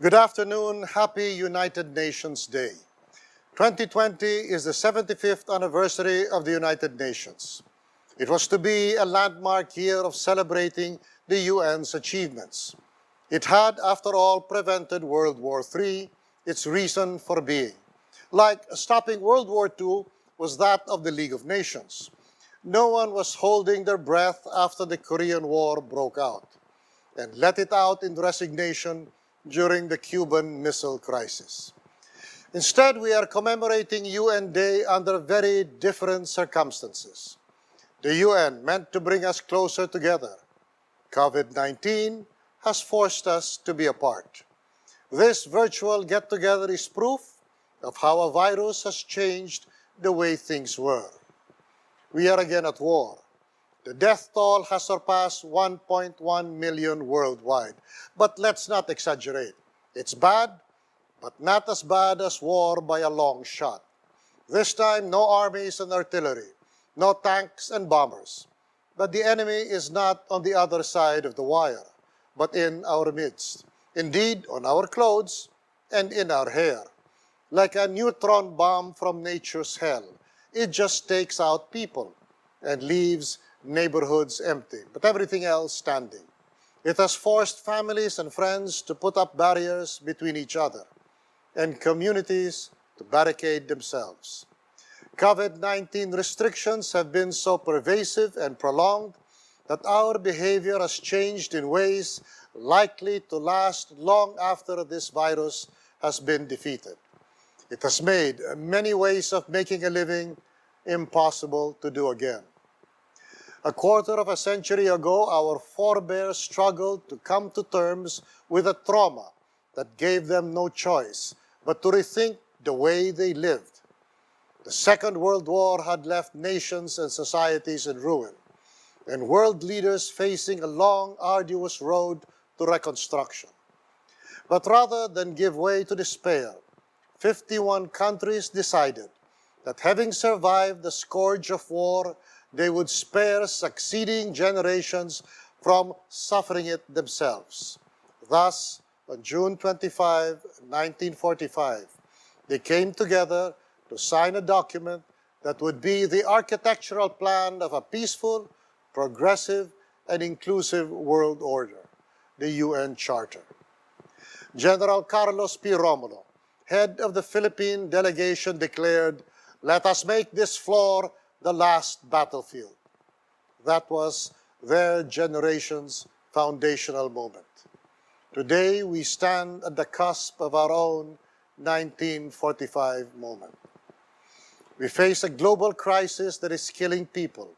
Good afternoon. Happy United Nations Day. 2020 is the 75th anniversary of the United Nations. It was to be a landmark year of celebrating the UN's achievements. It had, after all, prevented World War III, its reason for being. Like stopping World War II was that of the League of Nations. No one was holding their breath after the Korean War broke out, and let it out in resignation during the Cuban Missile Crisis. Instead, we are commemorating UN Day under very different circumstances. The UN meant to bring us closer together. COVID-19 has forced us to be apart. This virtual get-together is proof of how a virus has changed the way things were. We are again at war. The death toll has surpassed 1.1 million worldwide. But let's not exaggerate. It's bad, but not as bad as war by a long shot. This time, no armies and artillery, no tanks and bombers. But the enemy is not on the other side of the wire, but in our midst. Indeed, on our clothes and in our hair. Like a neutron bomb from nature's hell, it just takes out people and leaves neighborhoods empty, but everything else standing. It has forced families and friends to put up barriers between each other and communities to barricade themselves. COVID-19 restrictions have been so pervasive and prolonged that our behavior has changed in ways likely to last long after this virus has been defeated. It has made many ways of making a living impossible to do again. A quarter of a century ago, our forebears struggled to come to terms with a trauma that gave them no choice but to rethink the way they lived. The Second World War had left nations and societies in ruin, and world leaders facing a long, arduous road to reconstruction. But rather than give way to despair, 51 countries decided that having survived the scourge of war, they would spare succeeding generations from suffering it themselves. Thus, on June 25, 1945, they came together to sign a document that would be the architectural plan of a peaceful, progressive, and inclusive world order, the UN Charter. General Carlos P. Romulo, head of the Philippine delegation, declared, "Let us make this floor the last battlefield." That was their generation's foundational moment. Today, we stand at the cusp of our own 1945 moment. We face a global crisis that is killing people,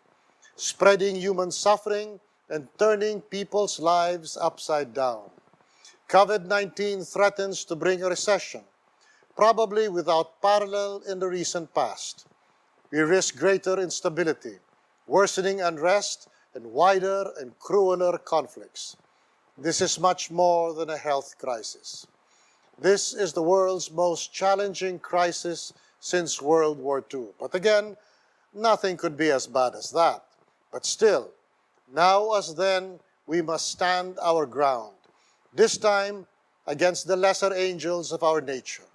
spreading human suffering, and turning people's lives upside down. COVID-19 threatens to bring a recession, probably without parallel in the recent past. We risk greater instability, worsening unrest, and wider and crueler conflicts. This is much more than a health crisis. This is the world's most challenging crisis since World War II. But again, nothing could be as bad as that. But still, now as then, we must stand our ground, this time against the lesser angels of our nature,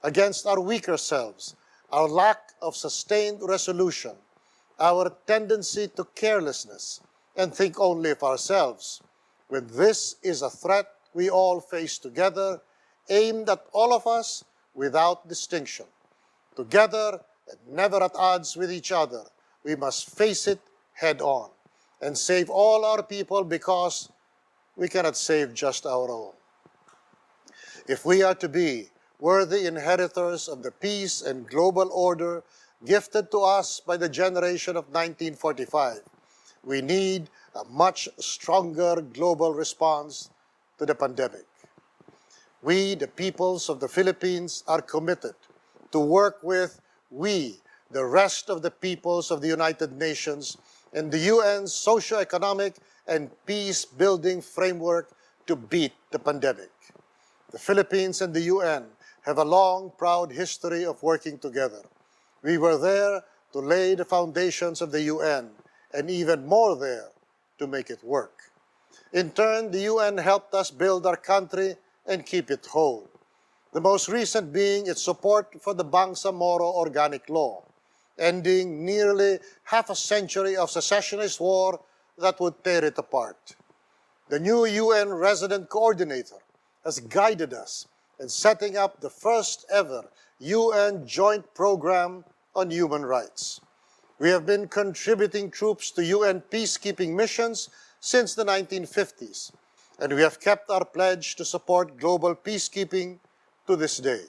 against our weaker selves, our lack of sustained resolution, our tendency to carelessness and think only of ourselves, when this is a threat we all face together, aimed at all of us without distinction. Together and never at odds with each other, we must face it head on and save all our people, because we cannot save just our own. If we are to be worthy inheritors of the peace and global order gifted to us by the generation of 1945, we need a much stronger global response to the pandemic. We, the peoples of the Philippines, are committed to work with the rest of the peoples of the United Nations and the UN's socio-economic and peace-building framework to beat the pandemic. The Philippines and the UN have a long, proud history of working together. We were there to lay the foundations of the UN, and even more there to make it work. In turn, the UN helped us build our country and keep it whole. The most recent being its support for the Bangsamoro Organic Law, ending nearly half a century of secessionist war that would tear it apart. The new UN Resident Coordinator has guided us in setting up the first ever UN Joint Program on Human Rights. We have been contributing troops to UN peacekeeping missions since the 1950s, and we have kept our pledge to support global peacekeeping to this day.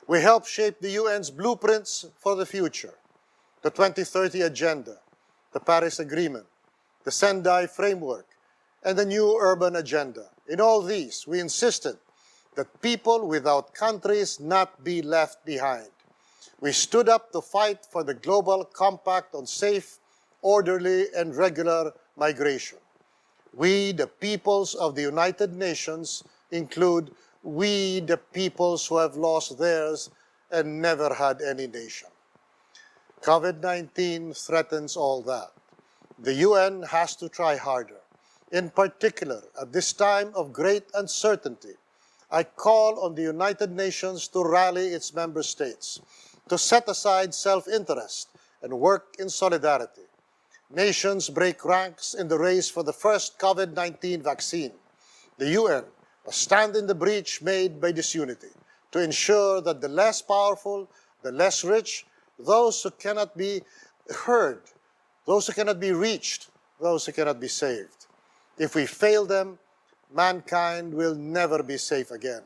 We help shape the UN's blueprints for the future, the 2030 Agenda, the Paris Agreement, the Sendai Framework, and the new Urban Agenda. In all these, we insisted that people without countries not be left behind. We stood up to fight for the Global Compact on safe, orderly, and regular migration. We, the peoples of the United Nations, include we, the peoples who have lost theirs and never had any nation. COVID-19 threatens all that. The UN has to try harder. In particular, at this time of great uncertainty, I call on the United Nations to rally its member states, to set aside self-interest and work in solidarity. Nations break ranks in the race for the first COVID-19 vaccine. The UN must stand in the breach made by disunity to ensure that the less powerful, the less rich, those who cannot be heard, those who cannot be reached, those who cannot be saved. If we fail them, mankind will never be safe again.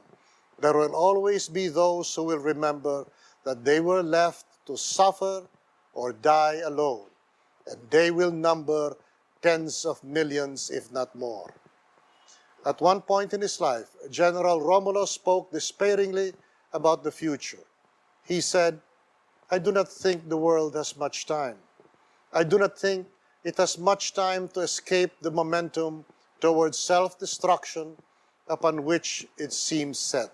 There will always be those who will remember that they were left to suffer or die alone, and they will number tens of millions, if not more. At one point in his life, General Romulo spoke despairingly about the future. He said, "I do not think the world has much time. I do not think it has much time to escape the momentum towards self-destruction upon which it seems set."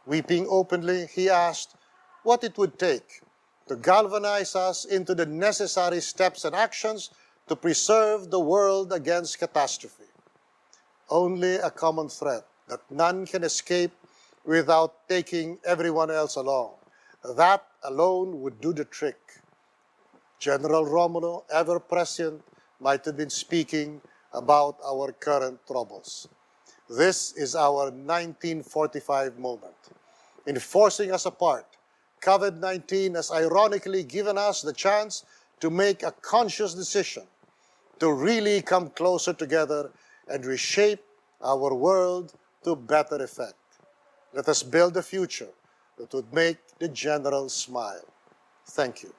Weeping openly, he asked what it would take to galvanize us into the necessary steps and actions to preserve the world against catastrophe. Only a common threat that none can escape without taking everyone else along. That alone would do the trick. General Romulo, ever prescient, might have been speaking about our current troubles. This is our 1945 moment. In forcing us apart, COVID-19 has ironically given us the chance to make a conscious decision to really come closer together and reshape our world to better effect. Let us build a future that would make the General smile. Thank you.